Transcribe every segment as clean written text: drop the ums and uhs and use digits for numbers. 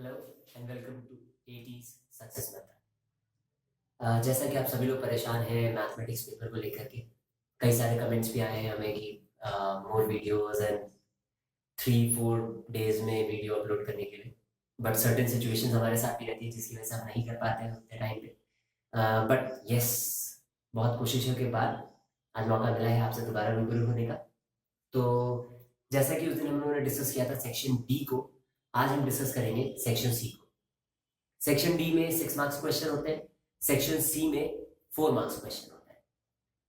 Hello and welcome to eighties success जैसा कि आप सभी लोग परेशान हैं मैथमेटिक्स पेपर को लेकर के। कई सारे कमेंट्स भी आए हैं हमें कि मोर वीडियोस एंड 3-4 डेज में वीडियो अपलोड करने के लिए। बट सर्टेन सिचुएशंस हमारे साथ भी रहती है जिसकी वजह से हम नहीं कर पाते हैं उतने टाइम पे। बट यस, बहुत कोशिशों के बाद आज मौका मिला है आपसे दोबारा रूबरू होने का। तो जैसा कि उस दिन हम लोगों ने डिस्कस किया था सेक्शन डी को, आज हम डिस्कस करेंगे सेक्शन सी को। सेक्शन डी में 6 मार्क्स क्वेश्चन होते हैं, सेक्शन सी में 4 मार्क्स क्वेश्चन होते हैं।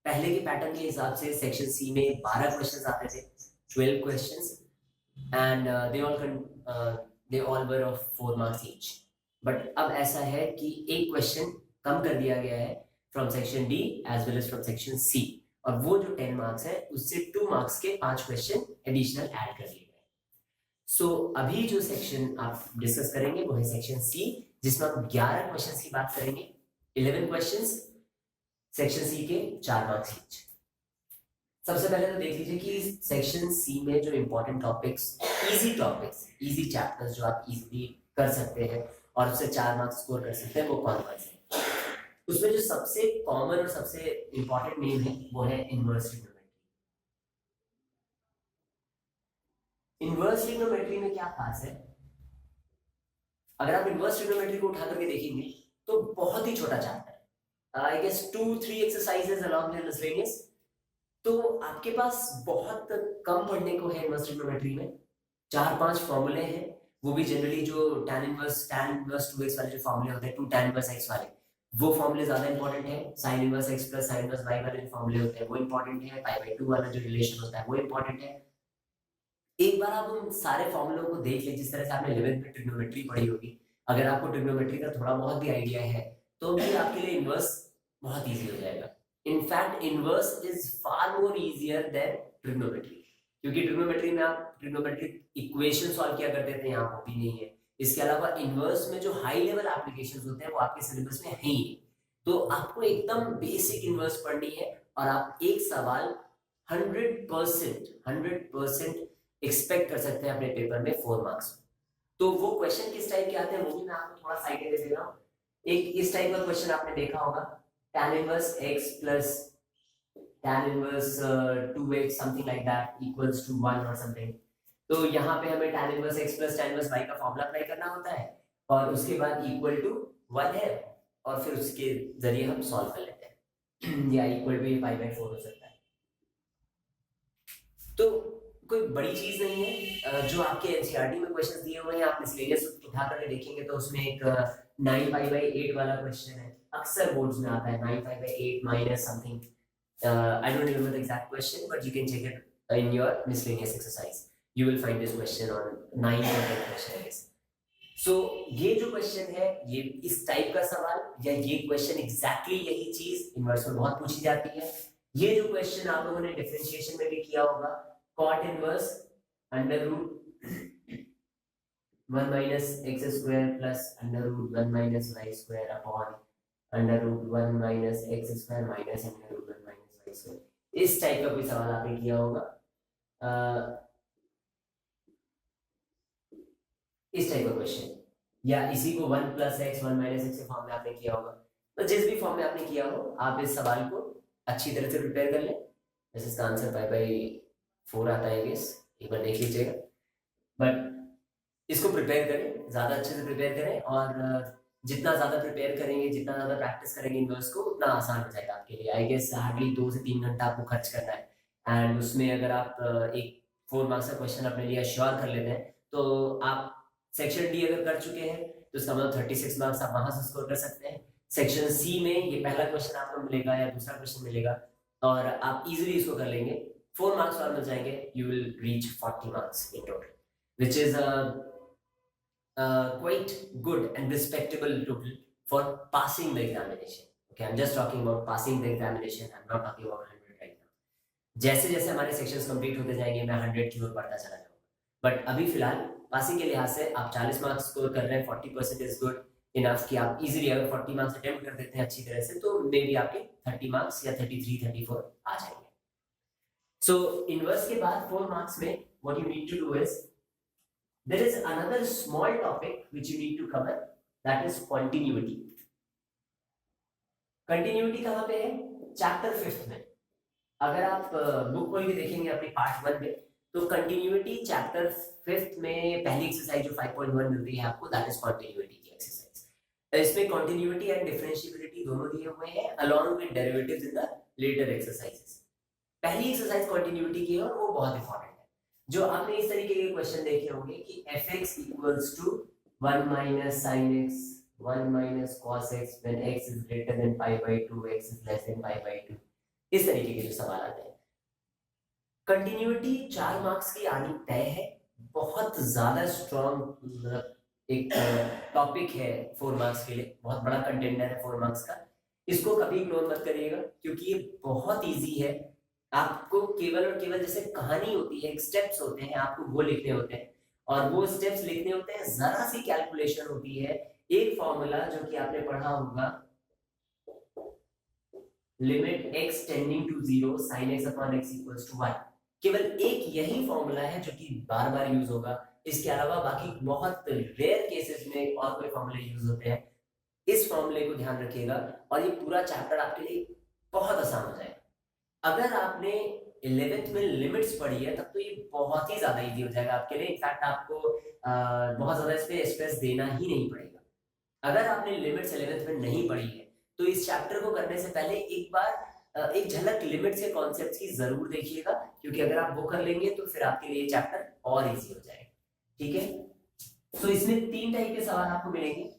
पहले के पैटर्न के हिसाब से सेक्शन सी में 12 क्वेश्चन आते थे, 12 question and they all were of 4 marks each. But अब ऐसा है कि एक क्वेश्चन कम कर दिया गया है from section D as well as from section C, और वो जो 10 मार्क्स है उससे 2 मार्क्स के 5 क्वेश्चन एडिशनल ऐड कर लिए गए। सो अभी जो सेक्शन आप डिस्कस करेंगे वो है सेक्शन सी, जिसमें हम 11 क्वेश्चंस की बात करेंगे। 11 क्वेश्चंस, सेक्शन सी के 4 मार्क्स ईच। सबसे पहले तो देख लीजिए कि सेक्शन सी में जो इंपॉर्टेंट टॉपिक्स, इजी चैप्टर्स जो आप इजीली कर सकते हैं और उससे 4 मार्क्स स्कोर कर सकते हैं, वो कौन कौन से। उसमें जो सबसे कॉमन और सबसे इंपॉर्टेंट नेम है वो है इनवर्स ट्रिग्नोमेट्री। इनवर्स ट्रिग्नोमेट्री में क्या खास है, अगर आप इनवर्स ट्रिग्नोमेट्री को उठा करके देखेंगे तो बहुत ही छोटा चैप्टर है, I guess 2-3 exercises along the miscellaneous. तो आपके पास बहुत कम पढ़ने को है इनवर्स ट्रिग्नोमेट्री में। 4-5 फॉर्मूले हैं, वो भी जनरली जो tan इनवर्स 2x वाले जो फॉर्मूले होते हैं, 2 tan इनवर्स x वाले, वो फॉर्मूले ज्यादा इंपॉर्टेंट है। sin inverse x plus sin inverse y वाले जो फॉर्मूले होते हैं वो इंपॉर्टेंट है। π/2 वाला जो रिलेशन होता है वो इंपॉर्टेंट है। एक बार आप उन सारे फॉर्मूलों को देख लें, जिस तरह से आपने 11th में ट्रिग्नोमेट्री पढ़ी होगी, अगर आपको ट्रिग्नोमेट्री का थोड़ा बहुत भी आइडिया है तो भी आपके लिए इनवर्स बहुत इजी हो जाएगा। In fact inverse is far more easier than trigonometry, क्योंकि ट्रिग्नोमेट्री में आप ट्रिग्नोमेट्रिक इक्वेशन सॉल्व किया करते थे, यहाँ वो भी नहीं है। इसके अलावा इनवर्स में जो हाई लेवल एप्लीकेशंस होते हैं वो आपके सिलेबस में है ही नहीं। तो आपको एकदम बेसिक इनवर्स पढ़नी है और आप एक सवाल 100% एक्सपेक्ट कर सकते हैं अपने पेपर में 4 मार्क्स। तो वो क्वेश्चन किस टाइप के आते हैं वो भी मैं आपको थोड़ा सा आइडिया दे रहा हूँ। एक इस टाइप का क्वेश्चन आपने देखा होगा, tan inverse x plus tan inverse 2x something like that equals to 1 और समथिंग। तो यहाँ पे हमें tan inverse x plus tan inverse y का फॉर्मूला अप्लाई करना होता है और उसके बाद इक्वल टू 1 है और फिर उसके जरिए हम सॉल्व कर लेते हैं या इक्वल टू π/4 हो सकता है। तो कोई बड़ी चीज नहीं है। जो आपके एनसीईआरटी में क्वेश्चंस दिए हुए हैं, आप मिसलेनियस उठा करके देखेंगे तो उसमें एक 9π/8 वाला क्वेश्चन है, अक्सर बोर्ड्स में आता है 9π/8 minus something. I don't remember the exact question but you can check it in your miscellaneous exercise, you will find this question on 9 or 10 question I guess. So ये जो क्वेश्चन है, ये इस टाइप का सवाल या ये क्वेश्चन एग्जैक्टली यही चीज इनवर्स में बहुत पूछी जाती है। ये जो क्वेश्चन आप लोगों ने डिफरेंशिएशन में भी किया होगा, cot inverse under root 1 minus x square plus under root 1 minus y square upon under root 1 minus x square minus under root 1 minus y square. इस टाइप का कोई सवाल आपने किया होगा, इस टाइप का क्वेश्चन, या इसी को 1 प्लस एक्स 1 माइनस एक्स के फॉर्म में आपने किया होगा। तो जिस भी फॉर्म में आपने किया हो, आप इस सवाल को अच्छी तरह से प्रिपेयर कर लें। वैसे इसका आंसर π/4 आता है गेस, एक बार देख लीजिएगा। बट इसको प्रिपेयर करें, ज्यादा अच्छे से प्रिपेयर करें, और जितना ज्यादा प्रिपेयर करेंगे, जितना ज्यादा प्रैक्टिस करेंगे इनवर्स को, उतना आसान हो जाएगा आपके लिए। आई गेस हार्डली 2 से 3 घंटा आपको खर्च करना है, एंड उसमें अगर आप एक 4 मार्क्स का क्वेश्चन अपने लिए श्योर कर लेते हैं तो आप सेक्शन डी अगर कर चुके हैं तो इसका मतलब 36 मार्क्स आप वहां से स्कोर कर सकते हैं। सेक्शन सी में ये पहला क्वेश्चन आपको मिलेगा या दूसरा क्वेश्चन मिलेगा और आप इजीली इसको कर लेंगे, 4 मार्क्स और मिल जाएंगे, you will reach 40 marks in total, which is quite good and respectable total for passing the examination. Okay, I'm just talking about passing the examination. I'm not talking about 100 right now. जैसे जैसे हमारे sections complete होते जाएंगे मैं 100 की ओर बढ़ता चला जाऊंगा, बट अभी फिलहाल पासिंग के लिहाज से आप 40 मार्क्स स्कोर कर रहे हैं, 40% इज गुड इनफ कि आप इजीली अगर 40 मार्क्स अटेम्प्ट कर देते हैं अच्छी तरह से तो मे बी आपके 30 मार्क्स या 33-34 आ जाएंगे। सो इनवर्स के बाद 4 मार्क्स में what you need to do is there is another small topic which you need to cover, that is continuity. continuity कहाँ पे है? चैप्टर 5 में। अगर आप बुक खोल के देखेंगे अपनी पार्ट 1 में, तो कंटिन्यूटी चैप्टर 5 में पहली एक्सरसाइज जो 5.1 मिलती है आपको, दैट इज कंटिन्यूटी की एक्सरसाइज। इसमें कंटिन्यूटी एंड डिफरेंशिएबिलिटी दोनों दिए हुए हैं along with derivatives in the later exercises. पहली एक्सरसाइज कंटिन्यूटी की है और वो बहुत इंपॉर्टेंट है। जो आपने इस तरीके के क्वेश्चन देखे होंगे कि fx equals to 1 minus sin x 1 minus cos x when x is greater than pi by 2 x is less than pi by 2, इस तरीके के जो सवाल आते हैं। कंटिन्यूटी 4 मार्क्स की आनी तय है, बहुत ज्यादा स्ट्रॉन्ग एक टॉपिक है 4 मार्क्स के लिए, बहुत बड़ा कंटेंडर है 4 मार्क्स का। इसको कभी इग्नोर मत करिएगा क्योंकि ये बहुत इजी है। आपको केवल और केवल जैसे कहानी होती है, स्टेप्स होते हैं, आपको वो लिखने होते हैं और वो स्टेप्स लिखने होते हैं, जरा सी कैलकुलेशन होती है, एक फॉर्मूला जो कि आपने पढ़ा होगा, limit x tending to 0 sin x upon x equals to 1। केवल एक यही फॉर्मूला है जो कि बार बार यूज होगा, इसके अलावा बाकी बहुत रेयर केसेस में और कोई फॉर्मूले यूज होते हैं। इस फॉर्मूले को ध्यान रखिएगा और ये पूरा चैप्टर आपके लिए बहुत आसान हो जाएगा। अगर आपने 11th में लिमिट्स पढ़ी है तब तो ये बहुत ही ज्यादा इजी हो जाएगा आपके लिए। इनफैक्ट आपको बहुत ज्यादा इस पे स्ट्रेस देना ही नहीं पड़ेगा। अगर आपने लिमिट्स 11th में नहीं पढ़ी है तो इस चैप्टर को करने से पहले एक बार एक झलक लिमिट्स के कॉन्सेप्ट्स की जरूर देखिएगा, क्योंकि अगर आप वो कर लेंगे तो फिर आपके लिए चैप्टर और इजी हो जाएगा। ठीक है, तो इसमें 3 टाइप के सवाल आपको मिलेंगे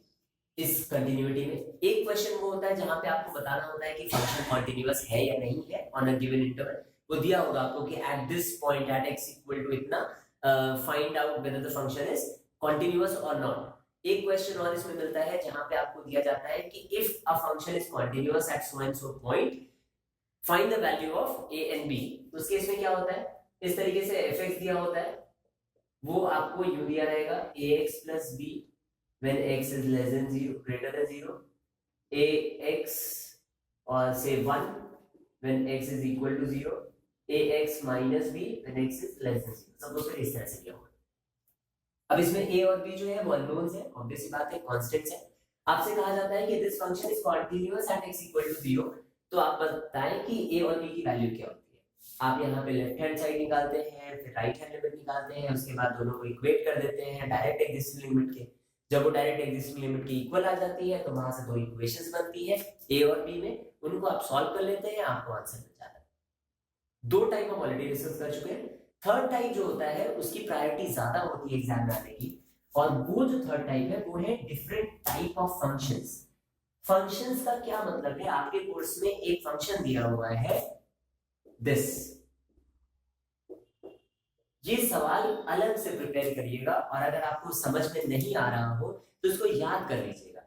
इस कंटिन्यूटी में। एक क्वेश्चन वो होता है जहां पे आपको बताना होता है कि फंक्शन कॉन्टिन्यूअस है या नहीं है ऑन अ गिवन इंटरवल। वो दिया होगा आपको कि at this point at x equal to इतना find out whether the function is continuous और नॉट। एक क्वेश्चन और इसमें मिलता है जहां पे आपको दिया जाता है कि if a function is continuous at so and so point find the value of a and b। तो उस केस में क्या होता है, इस तरीके से fx दिया होता है, वो आपको u दिया रहेगा ax plus b when x is less than 0 greater than 0, ax or say 1 when x is equal to 0, ax minus b when x is less than 0। Suppose करिए इस तरह से दिया हुआ। अब इसमें a और b जो है वो अननोन्स है, ऑब्वियस सी बात है, कांस्टेंट्स है। आपसे कहा जाता है कि this function is continuous at x equal to 0, तो आप बताएं कि a और b की वैल्यू क्या होती है। आप यहाँ पे लेफ्ट हैंड साइड निकालते हैं, फिर राइट हैंड लिमिट निकालते हैं, उसके बाद दोनों को इक्वेट कर देते हैं डायरेक्ट एग्जिस्टिंग लिमिट के। जब वो डायरेक्ट एग्जिस्टिंग लिमिट की इक्वल आ जाती है तो वहां से 2 इक्वेशंस बनती है a और b में, उनको आप सॉल्व कर लेते हैं, आपको आंसर मिल जाता है। 2 टाइप हम ऑलरेडी डिस्कस कर चुके हैं। थर्ड टाइप जो होता है उसकी प्रायोरिटी ज्यादा होती है एग्जाम में आने की, और वो जो थर्ड टाइप है वो है different type of functions. Functions का क्या मतलब है, आपके कोर्स में एक फंक्शन दिया हुआ है दिस, ये सवाल अलग से प्रिपेयर करिएगा और अगर आपको समझ में नहीं आ रहा हो तो इसको याद कर लीजिएगा।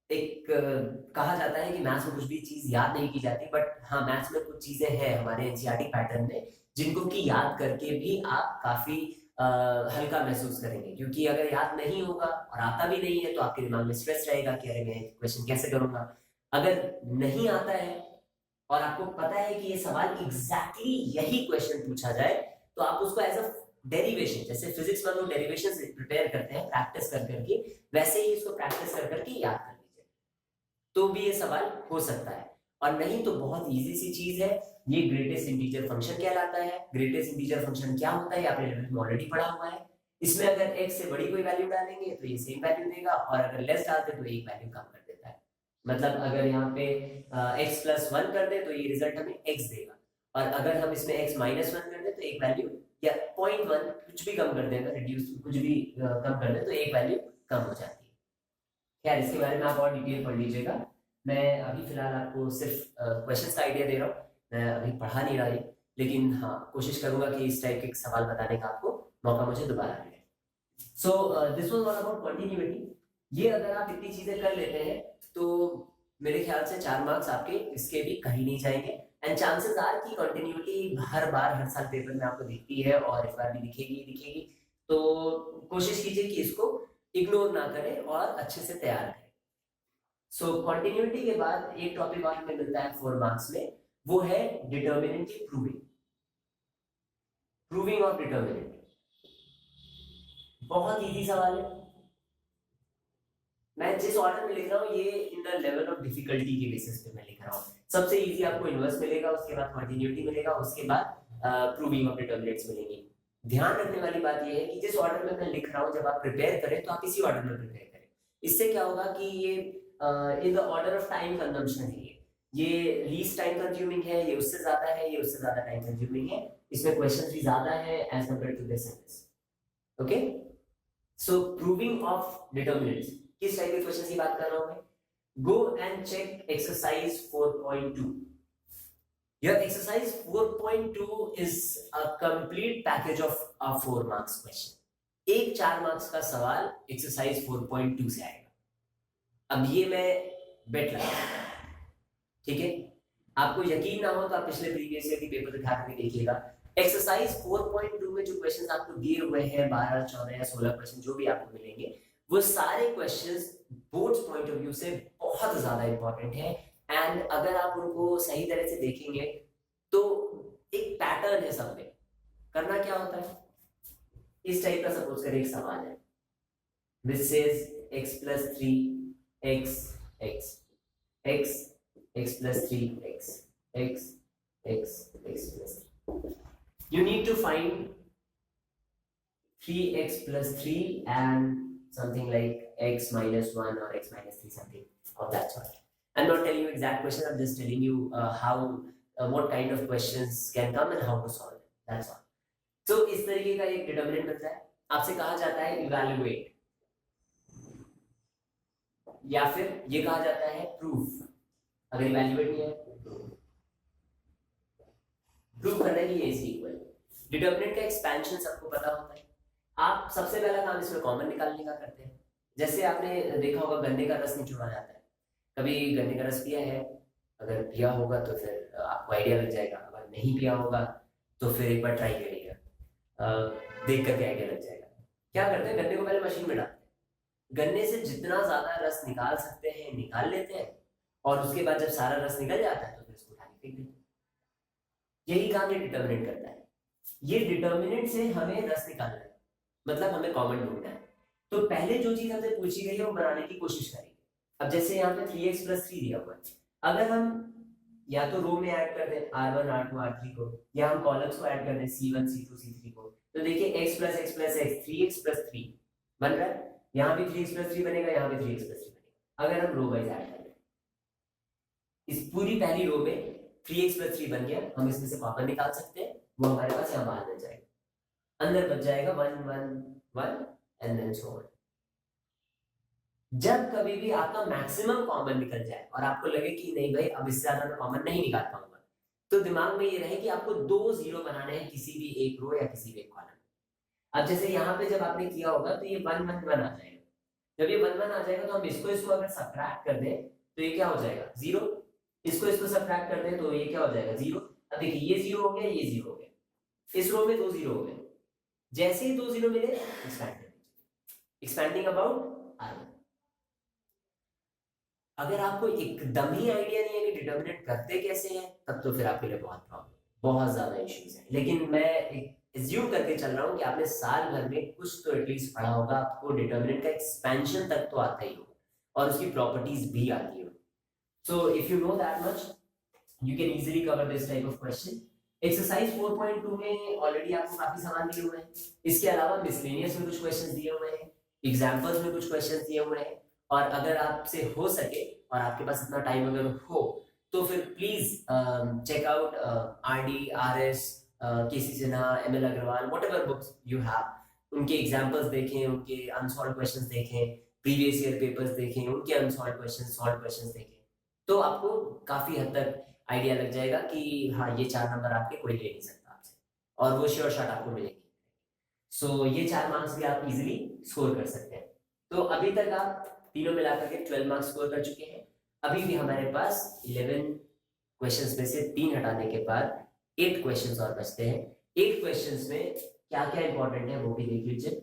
एक कहा जाता है कि मैथ्स में कुछ भी चीज याद नहीं की जाती, बट हाँ मैथ्स में कुछ चीजें हैं हमारे एनसीईआरटी पैटर्न में जिनको कि याद करके भी आप काफी हल्का महसूस करेंगे, क्योंकि अगर याद नहीं होगा और आता भी नहीं है तो आपके दिमाग में स्ट्रेस रहेगा कि अरे मैं क्वेश्चन कैसे करूंगा। अगर नहीं आता है और आपको पता है कि ये सवाल एग्जैक्टली यही क्वेश्चन पूछा जाए तो आप उसको एज अ डेरिवेशन, जैसे फिजिक्स में लोग डेरिवेशन प्रिपेयर करते हैं प्रैक्टिस कर करके, वैसे ही इसको प्रैक्टिस कर करके याद कर लीजिए तो भी ये सवाल हो सकता है। और नहीं तो बहुत इजी सी चीज है, ये ग्रेटेस्ट इंटीजर फंक्शन कहलाता है। ग्रेटेस्ट इंटीजर फंक्शन क्या होता है आपने लेवल में ऑलरेडी पढ़ा हुआ है। इसमें अगर x से बड़ी कोई वैल्यू डालेंगे तो ये सेम वैल्यू देगा, और अगर लेस डालते तो एक वैल्यू कम कर देता है। मतलब अगर यहाँ पे x प्लस 1 कर दे तो ये रिजल्ट हमें x देगा, और अगर हम इसमें x माइनस 1 कर दे तो एक वैल्यू या 0.1 कुछ भी कम कर देगा, रिड्यूस कुछ भी कम कर दे तो एक वैल्यू कम हो जाती है। खैर इसके बारे में आप और डिटेल पढ़ लीजिएगा, मैं अभी फिलहाल आपको सिर्फ क्वेश्चंस का आइडिया दे रहा हूँ, मैं अभी पढ़ा नहीं रहा है, लेकिन हाँ कोशिश करूंगा कि इस टाइप के सवाल बताने का आपको मौका मुझे दोबारा मिले। So this was all about continuity. ये अगर आप इतनी चीजें कर लेते हैं तो मेरे ख्याल से 4 मार्क्स आपके इसके भी कहीं नहीं जाएंगे, एंड चांसेस आर कि कंटिन्यूटी हर बार हर साल पेपर में आपको दिखती है और इस बार भी दिखेगी, तो कोशिश कीजिए कि इसको इग्नोर ना करें और अच्छे से तैयार करें। सो कंटिन्यूटी के बाद एक टॉपिक और हमें मिलता है 4 मार्क्स में, वो है डिटर्मिनेंट की प्रूविंग ऑफ डिटर्मिनेंट। बहुत इजी सवाल है। मैं जिस ऑर्डर में लिख रहा हूँ ये in the level of difficulty के बेसिस पे मैं लिख रहा हूँ। सबसे इजी आपको इनवर्स मिलेगा, उसके बाद कंटिन्यूटी मिलेगा, उसके बाद प्रूविंग ऑफ डिटरमिनेंट्स मिलेंगे। ध्यान रखने वाली बात ये है कि जिस ऑर्डर में मैं लिख रहा हूँ जब आप प्रिपेयर करें तो आप इसी ऑर्डर में प्रिपेयर करें। इससे क्या होगा कि ये in the order of time consumption है, ये लीस्ट टाइम कंज्यूमिंग है, ये उससे ज्यादा है, ये उससे ज्यादा टाइम कंज्यूमिंग है, इसमें क्वेश्चंस भी ज्यादा है as compare to this and this. Okay, so proving of determinants किस टाइप के क्वेश्चंस की बात कर रहा हूं मैं? Go and check exercise 4.2। Your exercise 4.2 is a complete package of a 4 marks question. एक 4 मार्क्स का सवाल एक्सरसाइज 4.2 से आएगा। अब ये मैं बेट लगा, ठीक है? आपको यकीन ना हो तो आप पिछले प्रीवियस ईयर की पेपर दिखा के देखिएगा। एक्सरसाइज 4.2 में जो क्वेश्चंस आपको दिए हुए हैं 12, 14 या 16 क्वेश्चन जो भी आपको मिलेंगे, वो सारे questions boards point of view से बहुत ज्यादा इंपॉर्टेंट है। एंड अगर आप उनको सही तरह से देखेंगे तो एक पैटर्न है सब में। करना क्या होता है, इस टाइप का सपोज करें एक सवाल है, which says x plus 3 x x x x plus 3 x x x x plus 3. You need to find 3x plus 3 and something like x minus 1 or x minus 3, something of that sort. I'm not telling you exact question, I'm just telling you how what kind of questions can come and how to solve it. That's all. So इस तरीके का एक determinant बनता है, आपसे कहा जाता है इवैल्यूएट, या फिर ये कहा जाता है प्रूफ। अगर इवैल्यूएट नहीं है प्रूफ करना ही इज इक्वल। डिटरमिनेंट का एक्सपेंशन सबको पता होता है। आप सबसे पहला काम इसमें कॉमन निकालने का करते हैं। जैसे आपने देखा होगा गन्ने का रस निचोड़ा जाता है, कभी गन्ने का रस पिया है? अगर पिया होगा तो फिर आपको आइडिया लग जाएगा, अगर नहीं पिया होगा तो फिर एक बार ट्राई करिएगा, देख करके आइडिया लग जाएगा। क्या करते हैं, गन्ने को पहले मशीन में डालते हैं, गन्ने से जितना ज्यादा रस निकाल सकते हैं निकाल लेते हैं, और उसके बाद जब सारा रस निकल जाता है तो फिर इसको उठा के फेंक देते हैं। यही काम ये डिटरमिनेंट करता है। ये डिटरमिनेंट से हमें रस निकालना है, मतलब हमें कॉमन ढूंढना है। तो पहले जो चीज हमसे पूछी गई है वो बनाने की कोशिश करेंगे। अब जैसे यहाँ पे 3x plus 3 दिया हुआ है, अगर हम या तो रो में ऐड कर दें r1 r2 r3 को, या हम कॉलम्स को ऐड कर दें c1 c2 c3 को, तो देखिए x plus x plus x 3x plus 3 बन रहा है। यहाँ भी 3x plus 3 बनेगा, यहाँ भी 3x plus 3 बनेगा। अगर हम रो वाइज ऐड कर दें, इस पूरी पहली रो में 3x plus 3 बन गया, हम इसमें से कॉमन निकाल सकते हैं, वो हमारे पास यहाँ बाहर बच जाएगा, अंदर बच जाएगा 1 1 1 एंड देन सो ऑन। जब कभी भी आपका मैक्सिमम कॉमन निकल जाए और आपको लगे कि नहीं भाई अब इससे ज्यादा मैं कॉमन नहीं निकाल पाऊंगा, तो दिमाग में ये रहे कि आपको 2 जीरो बनाने हैं किसी भी एक रो या किसी भी एक कॉलम। अब जैसे यहाँ पे जब आपने किया होगा तो ये 1 1 1 आ जाएगा। जब ये 1 1 आ जाएगा तो हम इसको अगर सब्ट्रैक्ट कर दें तो ये क्या हो जाएगा, 0। इसको सब्ट्रैक्ट कर दें तो ये क्या हो जाएगा, 0। अब देखिए ये 0 हो गया, ये 0 हो गया, इस रो में 2 0 हो गए। जैसे ही 2 0 मिले एक्सपैंडिंग अबाउट r1। अगर आपको एकदम ही आइडिया नहीं है कि डिटरमिनेंट करते कैसे हैं, तब तो फिर आपके लिए बहुत ज्यादा इश्यूज हैं। लेकिन मैं एज्यूम करके चल रहा हूं कि आपने साल भर में कुछ तो एटलीस्ट पढ़ा होगा, आपको डिटरमिनेंट का एक्सपेंशन तक तो आता ही होगा और उसकी प्रॉपर्टीज भी आती होगी। So if you know that much you can easily cover this type of question. Exercise 4.2 में ऑलरेडी आपको काफी सामान दिए हुए हैं। इसके अलावा मिसलेनियस में कुछ क्वेश्चन दिए हुए हैं, एग्जाम्पल्स में कुछ क्वेश्चन दिए हुए हैं, और अगर आपसे हो सके और आपके पास इतना टाइम अगर हो तो फिर please check out RD RS KC Sinha, ML Agarwal, whatever books you have, उनके एग्जांपल्स देखें, उनके अनसॉल्व्ड क्वेश्चंस देखें, प्रीवियस ईयर पेपर्स देखें, उनके अनसॉल्व्ड क्वेश्चंस, सॉल्व्ड क्वेश्चंस देखें, तो आपको काफी हद तक आइडिया लग जाएगा कि हाँ ये 4 नंबर आपके कोई ले नहीं सकता आपसे, और वो श्योर शॉट आपको मिलेगी। सो ये 4 मार्क्स भी आप इजीली स्कोर कर सकते हैं। तो अभी तक आप तीनों मिलाकर के 12 मार्क्स स्कोर कर चुके हैं। अभी भी हमारे पास 11 क्वेश्चंस में से 3 हटाने के बाद 8 क्वेश्चंस और बचते हैं। 8 क्वेश्चंस में क्या क्या इंपॉर्टेंट है वो भी देख लीजिए।